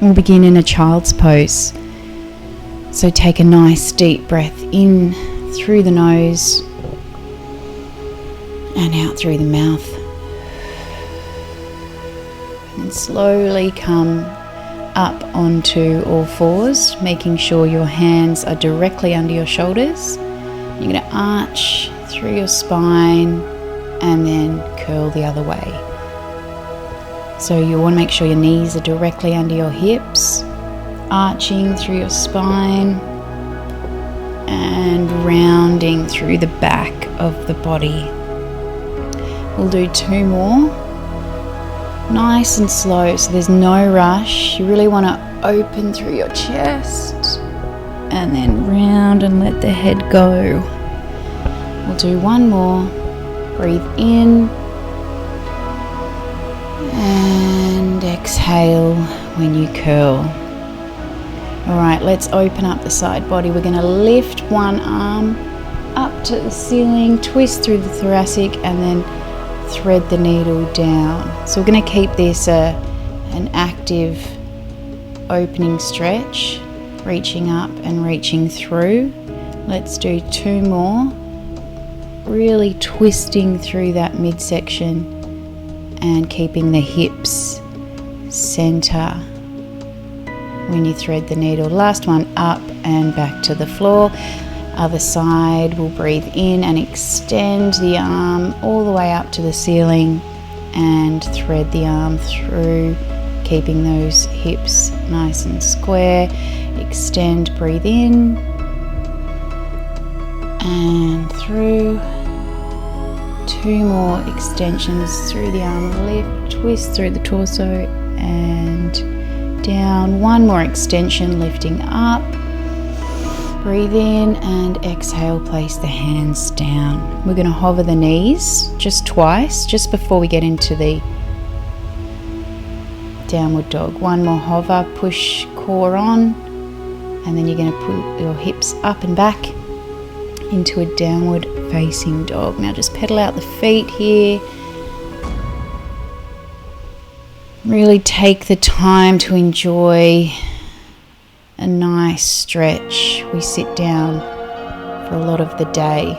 We'll begin in a child's pose. So take a nice deep breath in through the nose and out through the mouth. And slowly come up onto all fours, making sure your hands are directly under your shoulders. You're going to arch through your spine and then curl the other way. So you want to make sure your knees are directly under your hips, arching through your spine and rounding through the back of the body. We'll do 2 more. Nice and slow, so there's no rush. You really want to open through your chest and then round and let the head go. We'll do 1 more. Breathe in and exhale when you curl. Alright, let's open up the side body. We're going to lift one arm up to the ceiling, twist through the thoracic and then thread the needle down. So we're going to keep this an active opening stretch, reaching up and reaching through. Let's do 2 more. Really twisting through that midsection and keeping the hips center when you thread the needle. Last one, up and back to the floor. Other side, we'll breathe in and extend the arm all the way up to the ceiling and thread the arm through, keeping those hips nice and square. Extend, breathe in and through. 2 more extensions through the arm, lift, twist through the torso and down. 1 more extension, lifting up. Breathe in and exhale, place the hands down. We're going to hover the knees just twice, just before we get into the downward dog. 1 more hover, push core on, and then you're going to put your hips up and back into a downward facing dog. Now just pedal out the feet here. Really take the time to enjoy a nice stretch. We sit down for a lot of the day.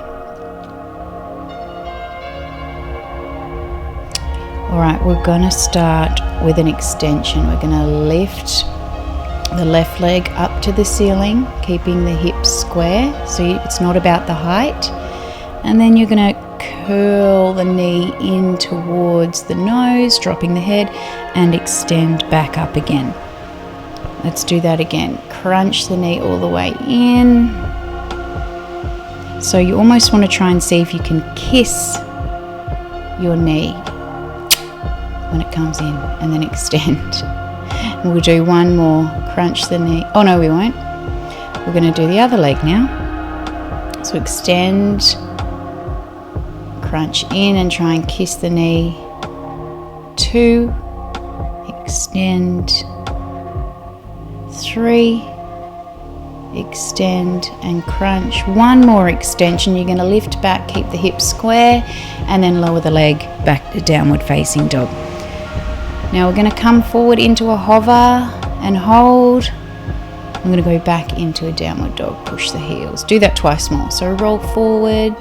Alright, we're going to start with an extension. We're going to lift the left leg up to the ceiling, keeping the hips square, so it's not about the height. And then you're going to curl the knee in towards the nose, dropping the head, and extend back up again. Let's do that again. Crunch the knee all the way in. So you almost want to try and see if you can kiss your knee when it comes in, and then extend. And we'll do 1 more. Crunch the knee. Oh no, we won't. We're going to do the other leg now. So extend, crunch in and try and kiss the knee. 2, extend, 3, extend and crunch. 1 more extension. You're going to lift back, keep the hips square, and then lower the leg back to downward facing dog. Now we're going to come forward into a hover and hold. I'm going to go back into a downward dog, push the heels. Do that twice more. So roll forward,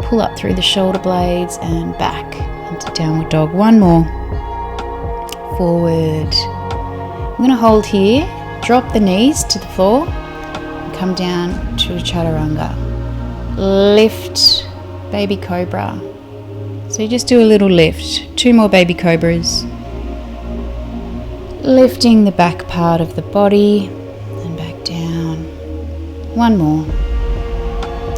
pull up through the shoulder blades and back into downward dog. 1 more. Forward. I'm going to hold here, drop the knees to the floor, and come down to a chaturanga. Lift, baby cobra. So you just do a little lift. 2 more baby cobras. Lifting the back part of the body and back down. 1 more.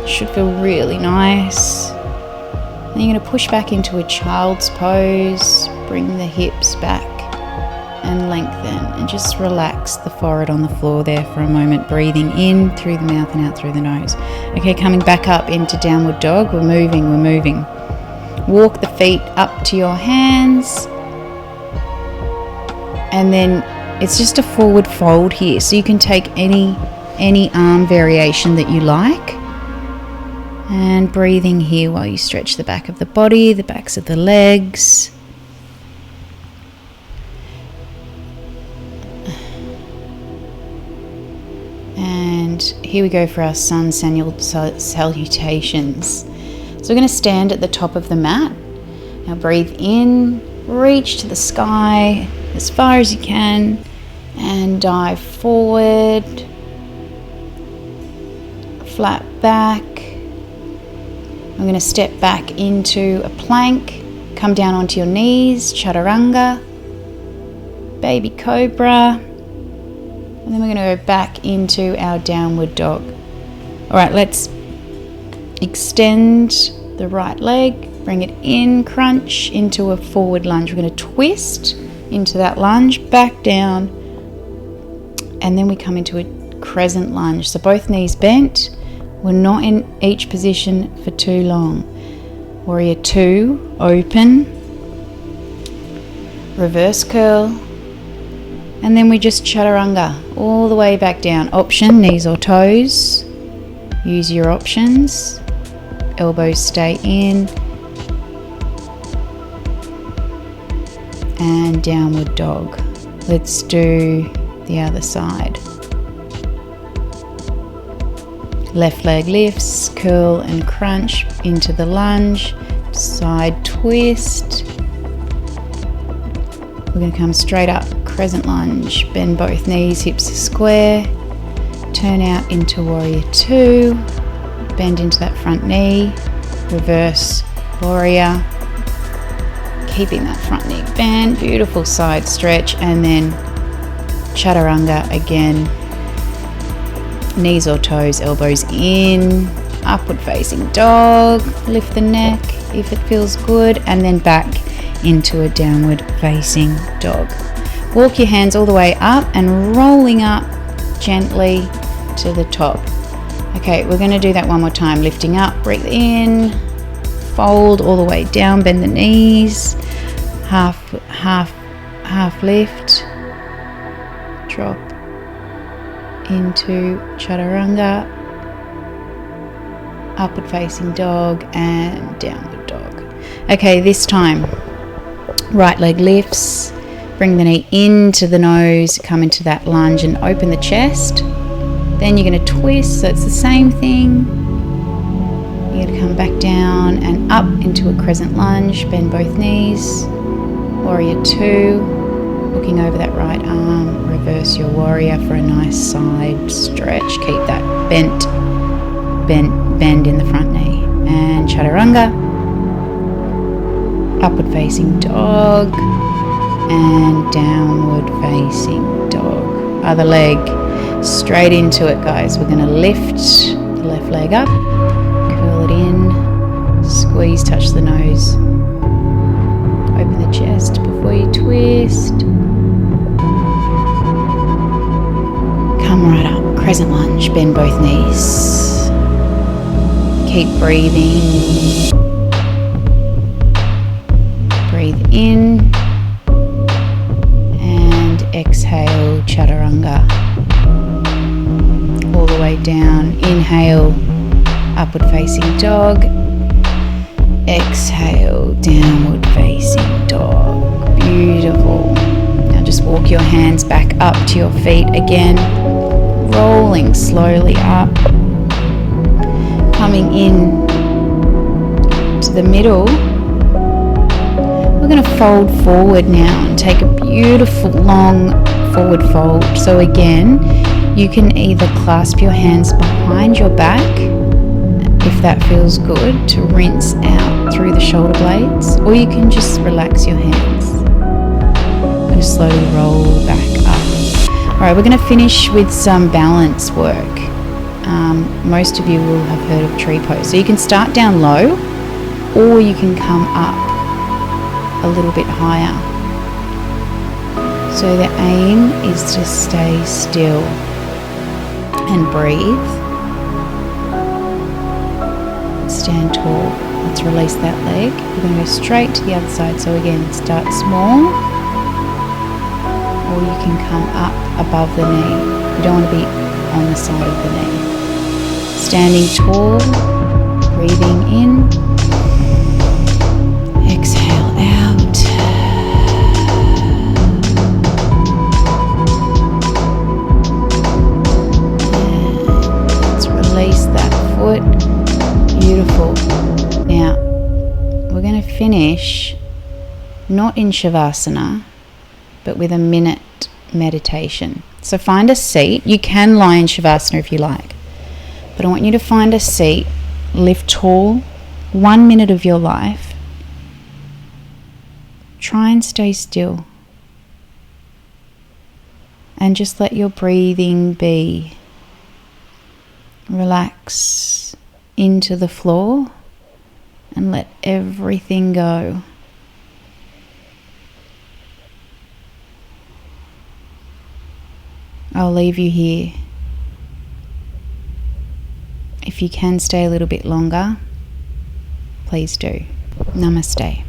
Should feel really nice. Then you're going to push back into a child's pose. Bring the hips back and lengthen, and just relax the forehead on the floor there for a moment, breathing in through the mouth and out through the nose. Okay, coming back up into downward dog. We're moving. Walk the feet up to your hands, and then it's just a forward fold here, so you can take any arm variation that you like, and breathing here while you stretch the back of the body, the backs of the legs. And here we go for our sun salutations. So we're going to stand at the top of the mat. Now breathe in, reach to the sky as far as you can, and dive forward, flat back. I'm going to step back into a plank, come down onto your knees, chaturanga, baby cobra, and then we're going to go back into our downward dog. All right, let's extend the right leg, bring it in, crunch into a forward lunge. We're going to twist into that lunge, back down, and then we come into a crescent lunge. So both knees bent. We're not in each position for too long. Warrior 2, open, reverse curl, and then we just chaturanga all the way back down. Option, knees or toes. Use your options. Elbows stay in. And downward dog. Let's do the other side. Left leg lifts, curl and crunch into the lunge, side twist. We're going to come straight up, crescent lunge, bend both knees, hips are square, turn out into warrior 2, bend into that front knee, reverse warrior, keeping that front knee bent, beautiful side stretch, and then chaturanga again. Knees or toes, elbows in, upward facing dog, lift the neck if it feels good, and then back into a downward facing dog. Walk your hands all the way up and rolling up gently to the top. Okay, we're going to do that one more time. Lifting up, breathe in, fold all the way down, bend the knees, half lift, drop into chaturanga, upward facing dog, and downward dog. Okay, this time, right leg lifts, bring the knee into the nose, come into that lunge and open the chest. Then you're going to twist, so it's the same thing. You're going to come back down and up into a crescent lunge, bend both knees, warrior 2, looking over that right arm, reverse your warrior for a nice side stretch. Keep that bend in the front knee. And chaturanga, upward facing dog, and downward facing dog. Other leg, straight into it, guys. We're going to lift the left leg up, curl it in, squeeze, touch the nose. Open the chest before you twist. Come right up, crescent lunge, bend both knees. Keep breathing. Breathe in and exhale, chaturanga. All the way down. Inhale, upward facing dog. Exhale, downward facing dog. Beautiful. Now just walk your hands back up to your feet again, rolling slowly up, coming in to the middle. We're going to fold forward now and take a beautiful long forward fold. So again, you can either clasp your hands behind your back if that feels good to rinse out through the shoulder blades, or you can just relax your hands. I'm going to slowly roll back up. Alright, we're going to finish with some balance work. Most of you will have heard of tree pose. So you can start down low, or you can come up a little bit higher. So the aim is to stay still and breathe. Stand tall. Let's release that leg. We're going to go straight to the other side. So again, start small, or you can come up above the knee. You don't want to be on the side of the knee. Standing tall, breathing in, exhale out. finish not in Shavasana, but with a minute meditation. So find a seat. You can lie in Shavasana if you like, but I want you to find a seat, lift tall, 1 minute of your life. Try and stay still. And just let your breathing be. Relax into the floor and let everything go. I'll leave you here. If you can stay a little bit longer, please do. Namaste.